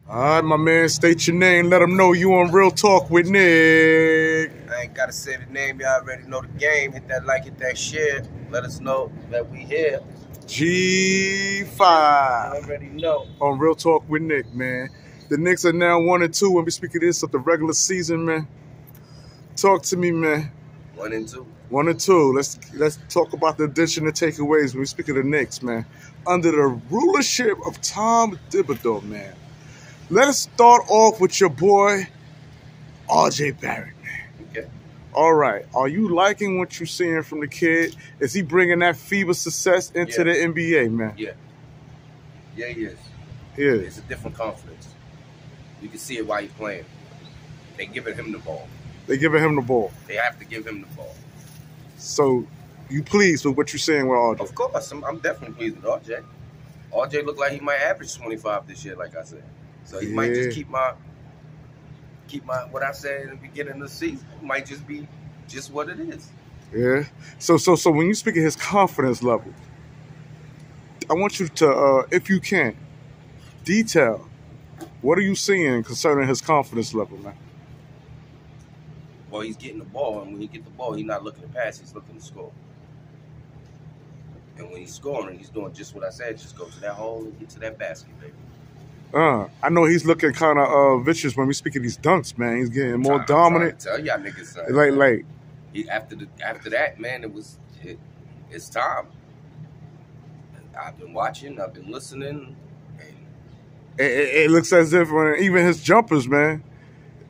All right, my man, state your name. Let them know you on Real Talk with Nick. I ain't gotta say the name. Y'all already know the game. Hit that like, hit that share. Let us know that we here. G5. I already know. On Real Talk with Nick, man. The Knicks are now 1-2 when we speak of this of the regular season, man. Talk to me, man. 1-2. 1-2. Let's talk about the addition and takeaways when we speak of the Knicks, man. Under the rulership of Tom Thibodeau, man. Let us start off with your boy, R.J. Barrett, man. Okay. All right. Are you liking what you're seeing from the kid? Is he bringing that fever success into the NBA, man? Yeah. Yeah, he is. He is. It's a different confidence. You can see it while he's playing. They giving him the ball. They giving him the ball. They have to give him the ball. So, you pleased with what you're saying with R.J.? Of course. I'm definitely pleased with R.J. R.J. looked like he might average 25 this year, like I said. So he might just keep my what I said in the beginning of the season. It might just be just what it is. Yeah. So when you speak of his confidence level, I want you to, if you can, detail what are you seeing concerning his confidence level, man? Well, he's getting the ball, and when he get the ball, he's not looking to pass, he's looking to score. And when he's scoring, he's doing just what I said, just go to that hole and get to that basket, baby. I know he's looking kind of vicious when we speak of these dunks, man. He's getting more dominant. I'm trying to tell y'all niggas, son. Like after that, man, it's time. I've been watching, I've been listening. It looks as if even his jumpers, man,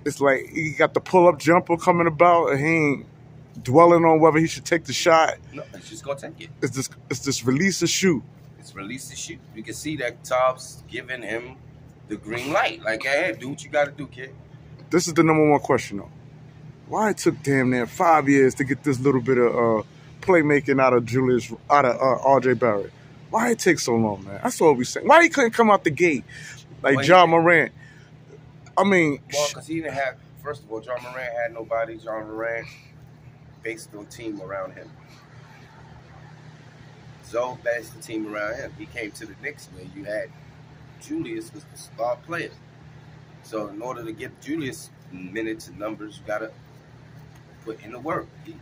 it's like he got the pull-up jumper coming about, and he ain't dwelling on whether he should take the shot. No, he's just gonna take it. It's this release or shoot. It's release or shoot. You can see that Tom's giving him the green light. Like, hey, do what you got to do, kid. This is the number one question, though. Why it took damn near 5 years to get this little bit of playmaking out of R.J. Barrett? Why it take so long, man? That's all we saying. Why he couldn't come out the gate like John Morant? I mean, well, because he didn't have. First of all, John Morant had nobody. John Morant based the team around him. Zoe based the team around him. He came to the Knicks where you had Julius was the star player. So in order to get Julius minutes and numbers, you got to put in the work. He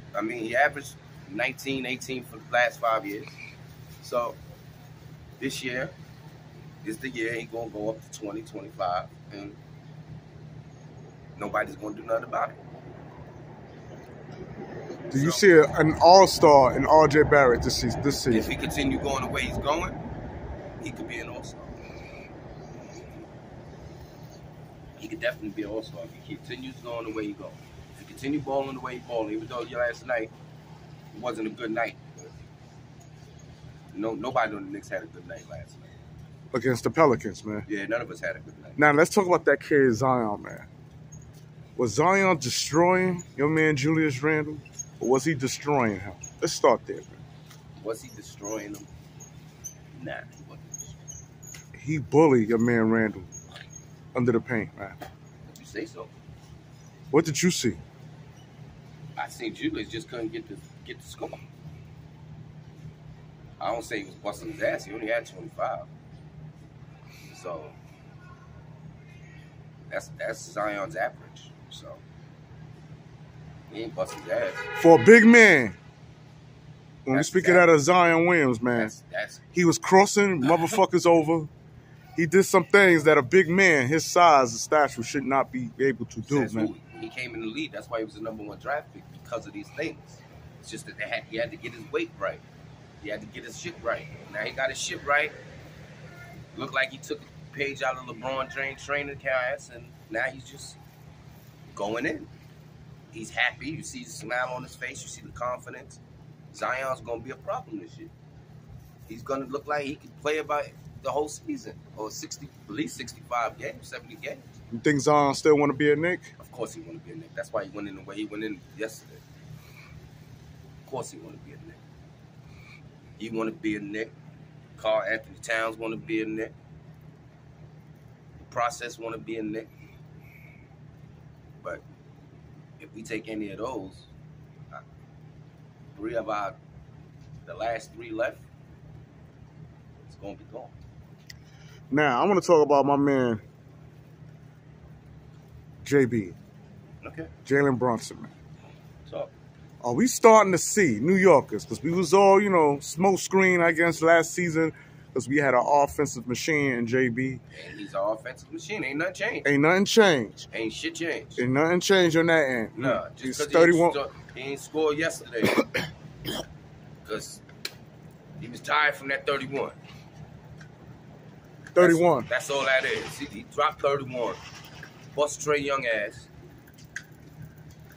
averaged 19, 18 for the last 5 years. So this year is the year he's going to go up to 20, 25, and nobody's going to do nothing about it. Do you see an all-star in R.J. Barrett this season? If he continue going the way he's going, he could be an all-star. He could definitely be an all-star if he continues going the way he's going. If he continues balling the way he's balling, even though last night it wasn't a good night. Nobody on the Knicks had a good night last night. Against the Pelicans, man. Yeah, none of us had a good night. Now, let's talk about that kid Zion, man. Was Zion destroying your man Julius Randle? Or was he destroying him? Let's start there, man. Was he destroying him? Nah, he wasn't destroying. He bullied your man Randle under the paint, man. Did you say so? What did you see? I seen Julius just couldn't get the score. I don't say he was busting his ass. He only had 25. So that's Zion's average. So he ain't busting his ass. For a big man, when we speak of that of Zion Williams, man, he was crossing motherfuckers over. He did some things that a big man, his size and stature, should not be able to do, man. He came in the league. That's why he was the #1 draft pick, because of these things. It's just that he had to get his weight right. He had to get his shit right. Now he got his shit right. Looked like he took a page out of LeBron James training class, and now he's just going in. He's happy. You see the smile on his face. You see the confidence. Zion's going to be a problem this year. He's going to look like he could play about the whole season, or at least 65 games, 70 games. You think Zion still want to be a Knick? Of course he want to be a Knick. That's why he went in the way he went in yesterday. Of course he want to be a Knick. He want to be a Knick. Karl Anthony Towns want to be a Knick. The process want to be a Knick. But if we take any of those, the last 3 left, it's going to be gone. Now, I want to talk about my man, JB. Okay. Jalen Brunson, man. So, Are we starting to see New Yorkers? Because we was all, smoke screen, I guess, last season because we had an offensive machine in JB. and he's an offensive machine. Ain't nothing changed. Ain't nothing changed. Ain't shit changed. Ain't nothing changed on that end. Nah, He's just 31. he ain't scored yesterday because he was tired from that 31. 31. That's all that is. He dropped 31. Bust Trae Young ass.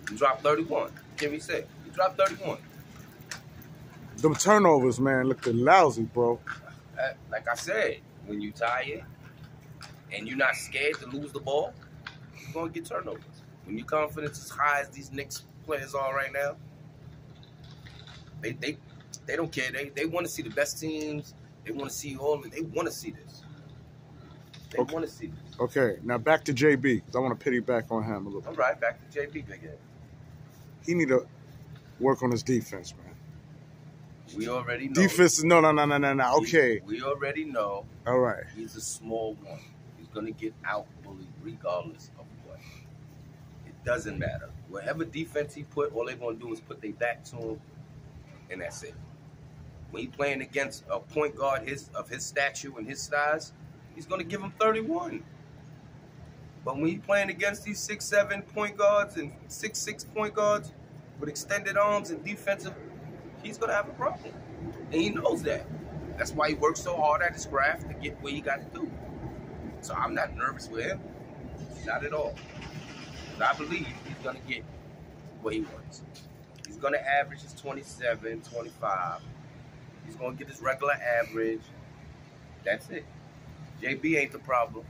He dropped 31. Can we say? He dropped 31. Them turnovers, man, looked lousy, bro. Like I said, when you tired and you're not scared to lose the ball, you're going to get turnovers. When your confidence is as high as these Knicks players are right now, they don't care. They want to see the best teams. They want to see they want to see this. They want to see this. Okay, now back to JB, because I want to piggyback on him a little bit. All right, back to JB again. He need to work on his defense, man. We already know. Defense is no. Okay. We already know. All right. He's a small one. He's going to get out-bullied regardless of what. It doesn't matter. Whatever defense he put, all they're going to do is put their back to him, and that's it. When he's playing against a point guard of his stature and his size, he's going to give him 31. But when he's playing against these 6'7" point guards and 6'6" point guards with extended arms and defensive, he's going to have a problem. And he knows that. That's why he works so hard at his craft to get where he got to do. So I'm not nervous with him. Not at all. But I believe he's going to get what he wants. He's going to average his 27, 25. He's going to get his regular average. That's it. JB ain't the problem.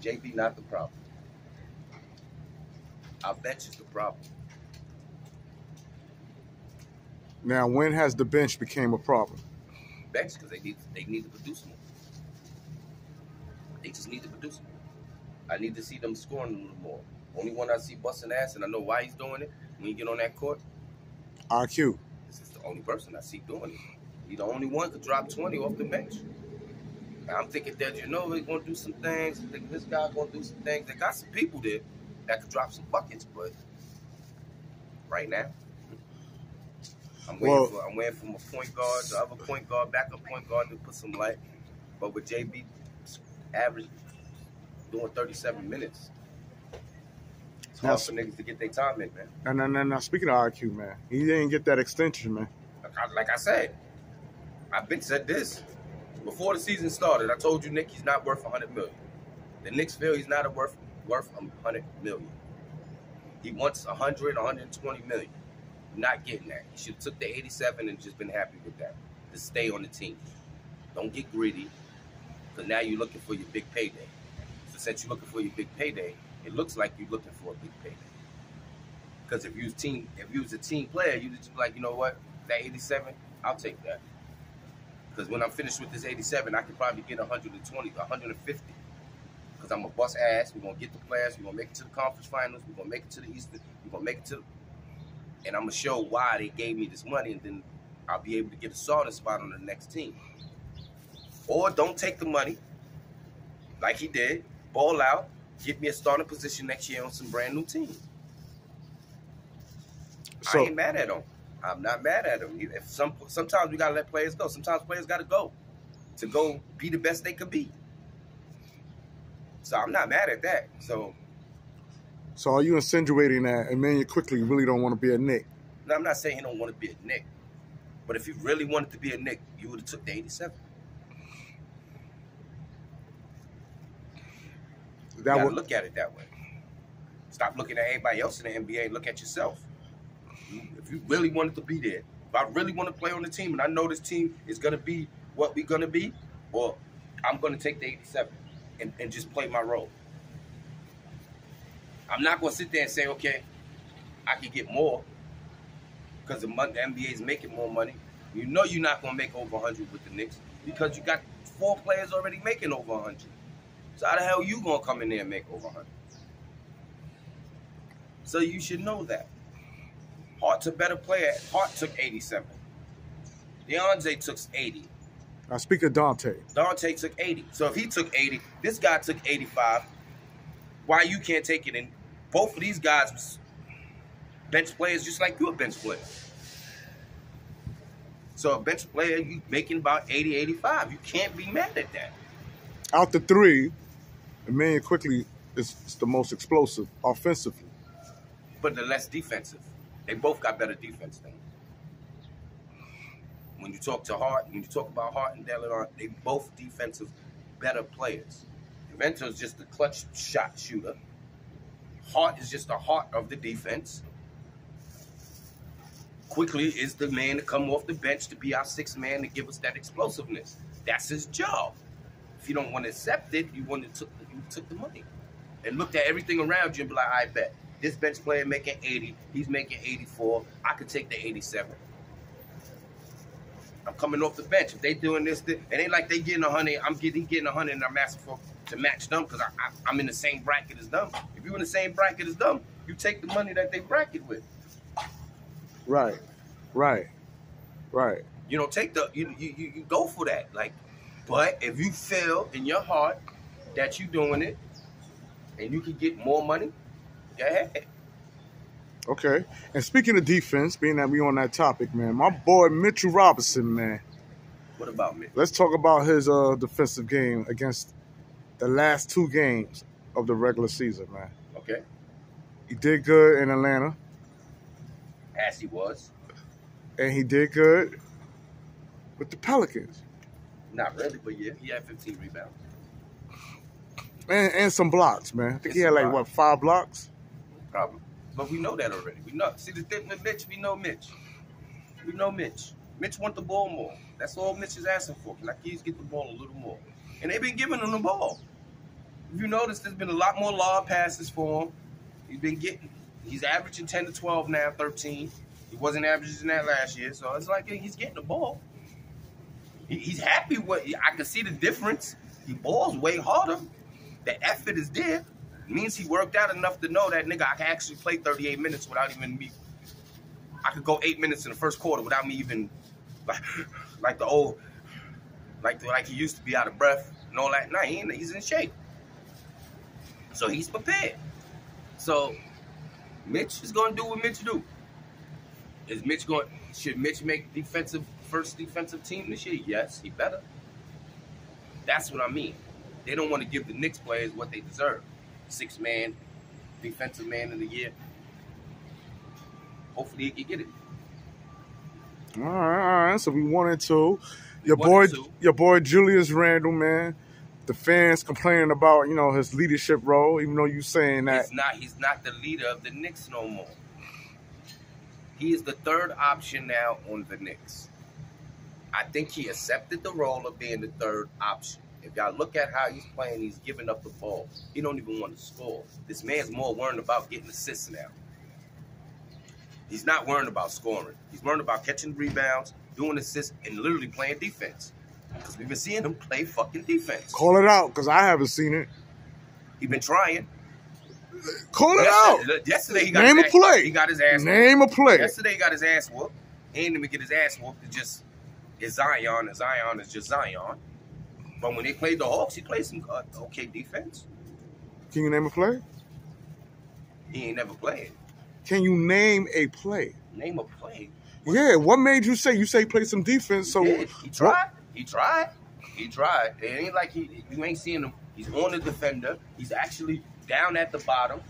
JB not the problem. Our bench is the problem. Now, when has the bench became a problem? Bench because they need to produce more. They just need to produce more. I need to see them scoring a little more. Only one I see busting ass, and I know why he's doing it. When you get on that court, IQ. this is the only person I see doing it. He's the only one to drop 20 off the bench. Now, I'm thinking that they're going to do some things. I'm thinking this guy's going to do some things. They got some people there that could drop some buckets, but right now, I'm waiting for my point guard, the other point guard, backup point guard to put some light. But with JB average doing 37 minutes, it's hard for niggas to get their time in, man. Now, speaking of IQ, man, he didn't get that extension, man. Like I said, I've been said this. Before the season started, I told you Nick, he's not worth $100 million. The Knicks feel he's not worth $100 million. He wants $100, $120 million. Not getting that. He should have took the 87 and just been happy with that to stay on the team. Don't get greedy, because now you're looking for your big payday. So since you're looking for your big payday, it looks like you're looking for a big payday. Because if you was a team player, you'd just be like, you know what, that 87, I'll take that. Because when I'm finished with this 87, I could probably get 120, 150. Because I'm going to bust ass. We're going to get the players. We're going to make it to the conference finals. We're going to make it to the Eastern. We're going to make it to and I'm going to show why they gave me this money, and then I'll be able to get a starting spot on the next team. Or don't take the money, like he did, ball out, get me a starting position next year on some brand new team. I ain't mad at him. I'm not mad at him. Sometimes we got to let players go. Sometimes players got to go be the best they could be. So I'm not mad at that. So are you insinuating that Emmanuel Quickly really don't want to be a Knick? No, I'm not saying he don't want to be a Knick. But if he really wanted to be a Knick, you would have took the 87. You got to look at it that way. Stop looking at everybody else in the NBA and look at yourself. If you really wanted to be there, if I really want to play on the team and I know this team is going to be what we're going to be, well, I'm going to take the 87 and just play my role. I'm not going to sit there and say, okay, I can get more because the NBA is making more money. You know you're not going to make over 100 with the Knicks because you got 4 players already making over 100. So how the hell you going to come in there and make over 100? So you should know that. Hart's a better player. Hart took 87. DeAndre took 80. I speak of Dante. Dante took 80. So if he took 80, this guy took 85. Why you can't take it? And both of these guys was bench players just like you're a bench player. So a bench player, you making about 80, 85. You can't be mad at that. Out the three, Emmanuel quickly is the most explosive offensively. But the less defensive. They both got better defense than him. When you talk about Hart and Delaron, they both defensive better players. Venter is just a clutch shot shooter. Hart is just the heart of the defense. Quickly is the man to come off the bench to be our sixth man to give us that explosiveness. That's his job. If you don't want to accept it, you took the money and looked at everything around you and be like, I bet this bench player making 80, he's making 84. I could take the 87. I'm coming off the bench. If they doing this, it ain't like they getting 100. He's getting 100, and I'm asking for to match them because I'm in the same bracket as them. If you're in the same bracket as them, you take the money that they bracket with. Right. You know, take the you go for that. Like, but if you feel in your heart that you're doing it and you can get more money, go ahead. Okay. And speaking of defense, being that we on that topic, man, my boy Mitchell Robinson, man. What about Mitch? Let's talk about his defensive game against the last two games of the regular season, man. Okay. He did good in Atlanta. As he was. And he did good with the Pelicans. Not really, but yeah, he had 15 rebounds. And some blocks, man. I think he had like, what, 5 blocks? Probably. But we know that already. We know. See, the thing with Mitch, we know Mitch. We know Mitch. Mitch want the ball more. That's all Mitch is asking for. Can I please get the ball a little more? And they've been giving him the ball. If you notice, there's been a lot more lob passes for him. He's averaging 10 to 12 now, 13. He wasn't averaging that last year. So it's like he's getting the ball. He's happy with I can see the difference. He balls way harder. The effort is there. It means he worked out enough to know that, nigga, I can actually play 38 minutes without even me. I could go 8 minutes in the first quarter without me even, like the old, like he used to be out of breath and all that. Nah, he's in shape. So he's prepared. So Mitch is going to do what Mitch do. Should Mitch make first defensive team this year? Yes, he better. That's what I mean. They don't want to give the Knicks players what they deserve. 6-man, defensive man of the year. Hopefully he can get it. All right. So we 1-2. Your boy Julius Randle, man. The fans complaining about, his leadership role, even though you saying that he's not the leader of the Knicks no more. He is the third option now on the Knicks. I think he accepted the role of being the third option. If y'all look at how he's playing, he's giving up the ball. He don't even want to score. This man's more worried about getting assists now. He's not worried about scoring. He's worried about catching rebounds, doing assists, and literally playing defense. Because we've been seeing him play fucking defense. Call it out, because I haven't seen it. He's been trying. Call it out. Yesterday he got Name a play. He got his ass whooped. Name a play. Yesterday he got his ass whooped. He didn't even get his ass whooped. It's Zion, and Zion is just Zion. But when they played the Hawks, he played some okay defense. Can you name a play? He ain't never played. Can you name a play? Name a play? Yeah, what made you say? You say play some defense. So he tried. He tried. It ain't like you ain't seeing him. He's on the defender. He's actually down at the bottom.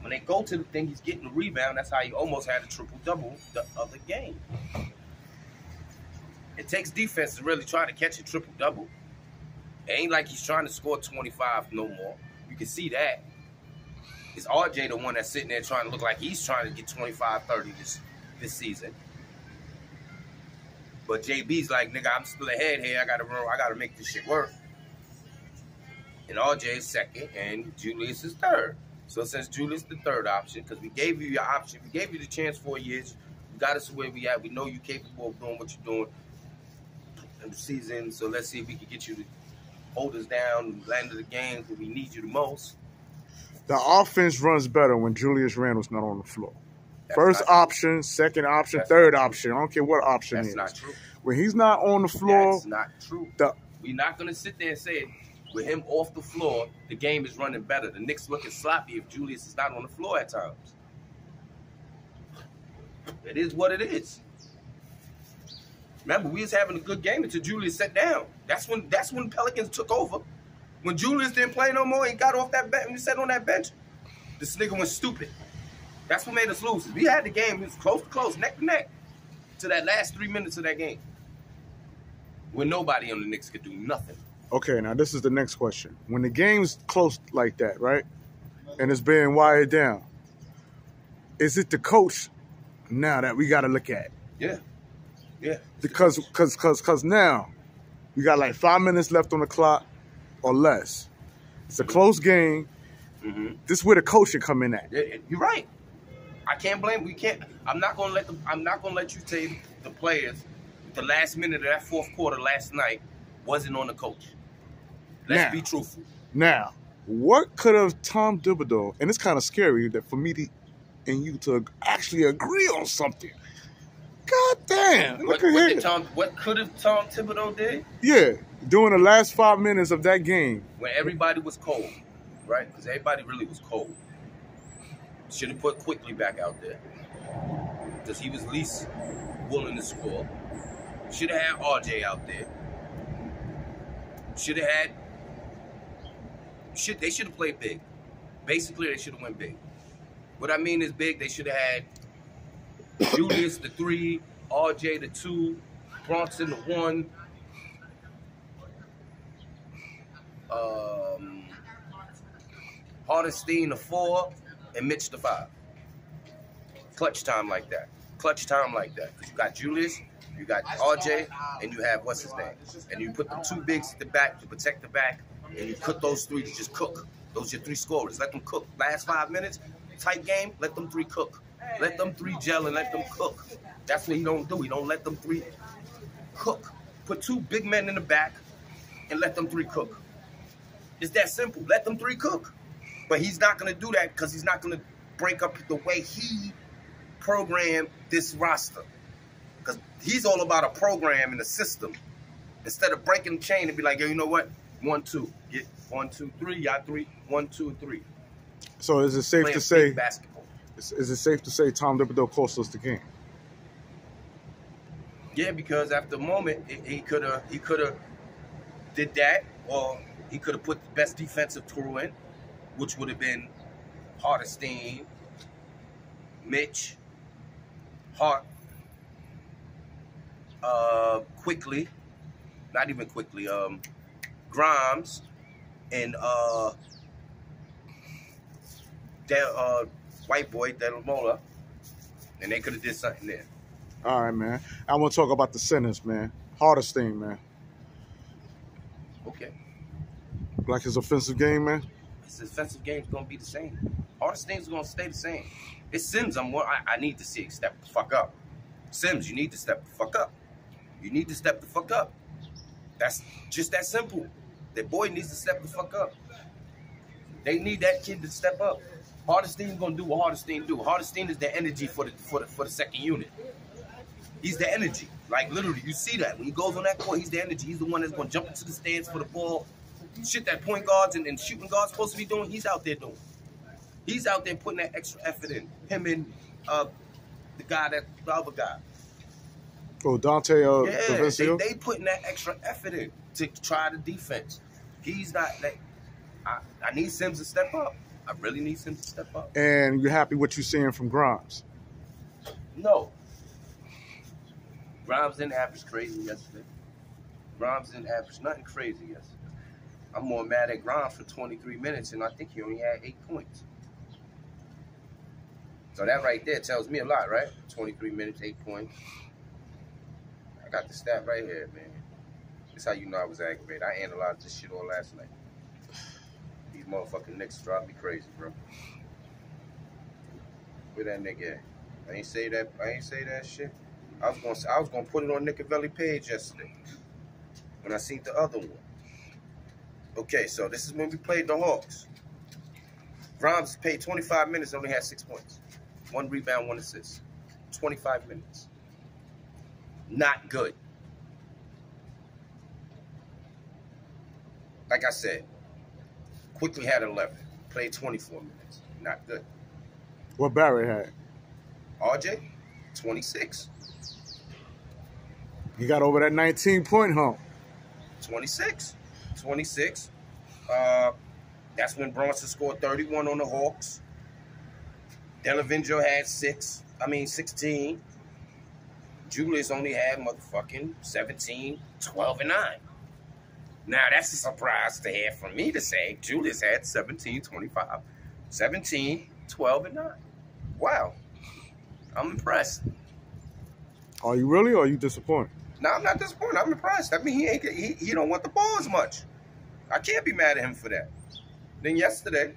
When they go to the thing, he's getting the rebound. That's how he almost had a triple-double the other game. It takes defense to really try to catch a triple-double. It ain't like he's trying to score 25 no more. You can see that. It's RJ the one that's sitting there trying to look like he's trying to get 25, 30 this season. But JB's like, nigga, I'm still ahead here. I gotta make this shit work. And RJ is second, and Julius is third. So since Julius the third option, because we gave you your option, we gave you the chance 4 years. You got us where we at. We know you're capable of doing what you're doing in the season. So let's see if we can get you to hold us down, land of the games where we need you the most. The offense runs better when Julius Randle's not on the floor. First option, second option, third option. I don't care what option That's not true. When he's not on the floor. That's not true. We're not going to sit there and say With him off the floor, the game is running better. The Knicks looking sloppy if Julius is not on the floor at times. It is what it is. Remember, we was having a good game until Julius sat down. That's when Pelicans took over. When Julius didn't play no more, he got off that bench and he sat on that bench. This nigga went stupid. That's what made us lose. We had the game. It was close, neck to neck, to that last 3 minutes of that game, when nobody on the Knicks could do nothing. Okay, now this is the next question. When the game's close like that, right, and it's being wired down, is it the coach now that we got to look at? Yeah. Because now we got like 5 minutes left on the clock or less. It's a close game. Mm-hmm. This is where the coach should come in at. You're right. I can't blame. We can't. I'm not gonna let you say the players. The last minute of that fourth quarter last night wasn't on the coach. Let's be truthful. Now, what could have Tom Thibodeau? And it's kind of scary that for me and you to actually agree on something. God damn! What could have Tom Thibodeau did? Yeah, during the last 5 minutes of that game, when everybody was cold, right? Because everybody really was cold. Should have put Quickly back out there because he was least willing to score. Should have had RJ out there. Should have had. They should have played big. Basically, they should have went big. What I mean is big. They should have had Julius the 3, RJ the 2, Bronson the 1, Hardestein the 4, and Mitch the 5. Clutch time like that. You got Julius, you got RJ, and you have what's his name. And you put the 2 bigs at the back to protect the back, and you put those 3 to just cook. Those are your 3 scorers. Let them cook. Last 5 minutes, tight game, let them 3 cook. Let them 3 gel and let them cook. That's what he don't do. He don't let them 3 cook. Put 2 big men in the back and let them 3 cook. It's that simple. Let them 3 cook. But he's not going to do that because he's not going to break up the way he programmed this roster. Because he's all about a program and a system. Instead of breaking the chain and be like, yo, you know what? 1, 2. Get 1, 2, 3. Y'all 3. 1, 2, 3. So is it safe to say basketball? Is it safe to say Tom Thibodeau cost us the game? Yeah, because after a moment, he could have did that, or he could have put the best defensive crew in, which would have been Hardestein, Mitch, Hart, Quickly, not even Quickly, Grimes, and white boy, Delamola, and they could have did something there. All right, man. I want to talk about the centers, man. Hardestein, man. Okay. Like his offensive game, man? His offensive game's going to be the same. Hardestein's going to stay the same. It's Sims I need to see step the fuck up. Sims, you need to step the fuck up. You need to step the fuck up. That's just that simple. That boy needs to step the fuck up. They need that kid to step up. Hardestein's gonna do what Hardestein do. Hardestein is the energy for the second unit. He's the energy. Like literally, you see that when he goes on that court, he's the energy. He's the one that's gonna jump into the stands for the ball. Shit that point guards and shooting guards supposed to be doing, he's out there doing. He's out there putting that extra effort in. Him and the other guy. Oh, Dante yeah, they putting that extra effort in to try the defense. He's not like I need Sims to step up. I really need Sims to step up. And you're happy what you're seeing from Grimes? No. Grimes didn't average crazy yesterday. Grimes didn't average nothing crazy yesterday. I'm more mad at Grimes for 23 minutes, and I think he only had 8 points. So that right there tells me a lot, right? 23 minutes, 8 points. I got the stat right here, man. That's how you know I was aggravated. I analyzed this shit all last night. These motherfucking Knicks drive me crazy, bro. Where that nigga at? I ain't say that shit. I was gonna put it on Nicovelli page yesterday when I seen the other one. Okay, so this is when we played the Hawks. Grimes played 25 minutes, only had 6 points. 1 rebound, 1 assist. 25 minutes. Not good. like I said, quickly had 11. Played 24 minutes. Not good. What Barry had? RJ, 26. He got over that 19-point hump. 26. That's when Bronson scored 31 on the Hawks. Delaventure had 16. Julius only had motherfucking 17, 12, and 9. Now, that's a surprise to have for me to say. Julius had 17, 25, 17, 12, and 9. Wow. I'm impressed. Are you really, or are you disappointed? No, I'm not disappointed. I'm impressed. I mean, he don't want the ball as much. I can't be mad at him for that. Then yesterday,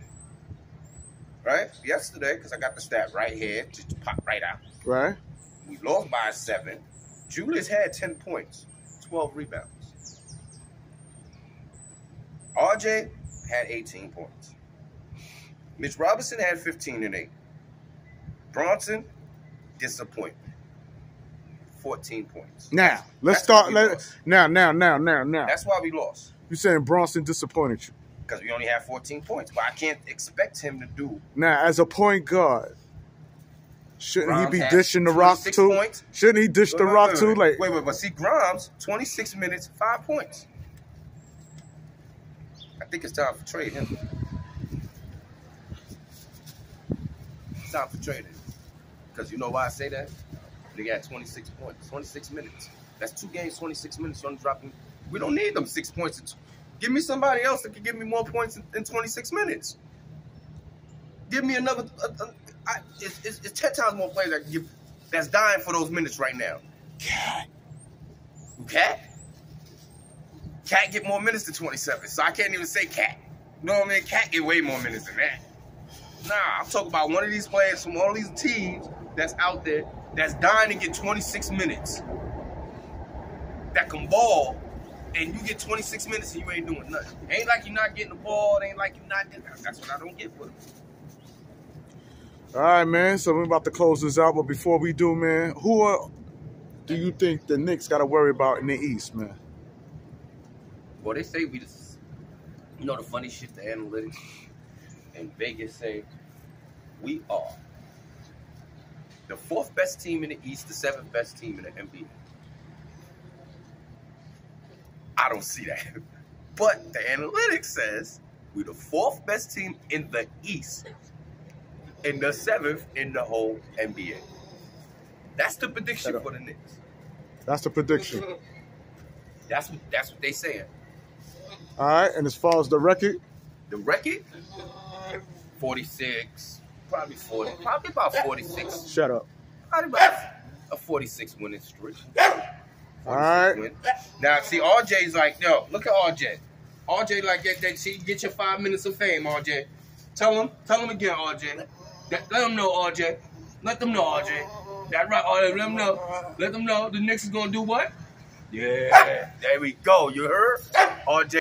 because I got the stat right here, just pop right out. Right. We lost by 7. Julius had 10 points, 12 rebounds. RJ had 18 points. Mitch Robinson had 15 and 8. Bronson, disappointment. 14 points. Now, let's start. Now. That's why we lost. You saying Bronson disappointed you? Because we only have 14 points. But I can't expect him to do. Now, as a point guard, shouldn't Grimes he be dishing the rock too? Points. Shouldn't he dish the rock too? Like, wait. But see, Grimes, 26 minutes, 5 points. I think it's time for trade him. It's time for trading. Because you know why I say that? They got 26 points, 26 minutes. That's 2 games, 26 minutes. You're dropping. We don't need them 6 points. Give me somebody else that can give me more points in 26 minutes. Give me another. It's 10 times more players that can give, that's dying for those minutes right now. Cat get more minutes than 27, so I can't even say Cat. You know what I mean? Cat get way more minutes than that. Nah, I'm talking about one of these players from all these teams that's out there that's dying to get 26 minutes. That can ball, and you get 26 minutes and you ain't doing nothing. Ain't like you're not getting the ball. It ain't like you're not getting. That's what I don't get with him. all right, man. So we're about to close this out, but before we do, man, who do you think the Knicks got to worry about in the East, man? Well, they say we just, you know, the funny shit, the analytics in Vegas say we are the 4th best team in the East, the 7th best team in the NBA. I don't see that. But the analytics says we're the 4th best team in the East and the 7th in the whole NBA. That's the prediction for the Knicks. That's the prediction. That's what they saying. All right, and as far as the record? The record? 46, probably 40, probably about 46. Shut up. Probably about a 46 winning streak. All right. Win. Now, see, RJ's like, yo, look at RJ. RJ like that. See, get your 5 minutes of fame, RJ. Tell him again, RJ. Let them know, RJ. Let them know, RJ. That right, RJ. Let them know. Let them know the Knicks is gonna do what? Yeah, there we go. You heard, RJ.